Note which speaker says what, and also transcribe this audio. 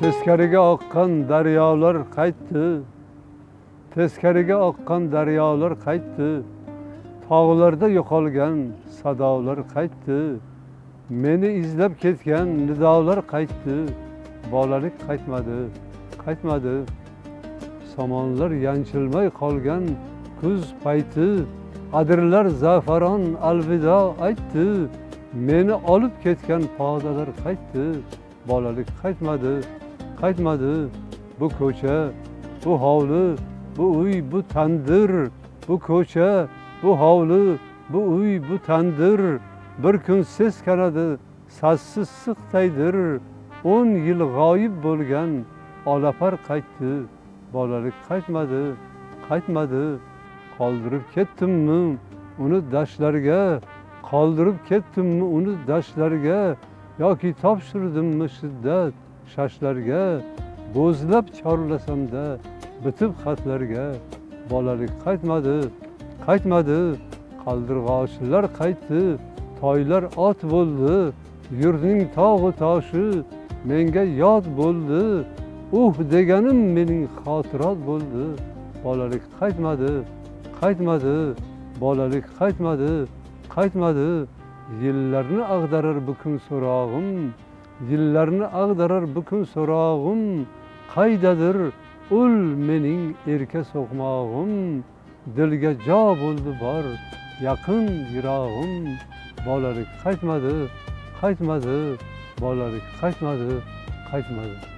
Speaker 1: Teskariga oqqan daryolar qaytdi, teskariga oqqan daryolar qaytdi, tog'larda yo'qolgan sadolar qaytdi, meni izlab ketgan nidolar qaytdi, bolalik qaytmadi, qaytmadi. Somonlar yanchilmay qolgan kuz payti, adirlar zafaron alvido aytdi, meni olib ketgan podalar qaytdi, bolalik qaytmadi, qaytmadi. Bu ko'cha, bu hovli, bu uy, bu tandir, bu ko'cha, bu hovli, bu uy, bu tandir, bir kun seskanadi sassiz siqtaydir. 10 yil g'oyib bo'lgan olapar qaytdi, bolalik qaytmadi, qaytmadi. Qoldirib ketdimmi uni dashlarga, qoldirib ketdimmi uni dashlarga, yoki topshirdimmi shiddat shashlarga, bo'zlab chorlasamda bitib xatlarga, bolalik qaytmadi, qaytmadi. Qaldirg'ochlar qaytdi, toylar ot bo'ldi, yurtning tog'u toshi menga yod bo'ldi, deganim mening xotirot bo'ldi, bolalik qaytmadi, qaytmadi, bolalik qaytmadi, qaytmadi. Yillarni ag'darar bu kun so'rog'im, yillarni ag'darar bu kun so'rog'im, qaydadir ul mening erka so'qmog'im, dilga jo bo'ldi bor yaqin yirog'im, bolalik qaytmadi, qaytmadi, bolalik qaytmadi, qaytmadi.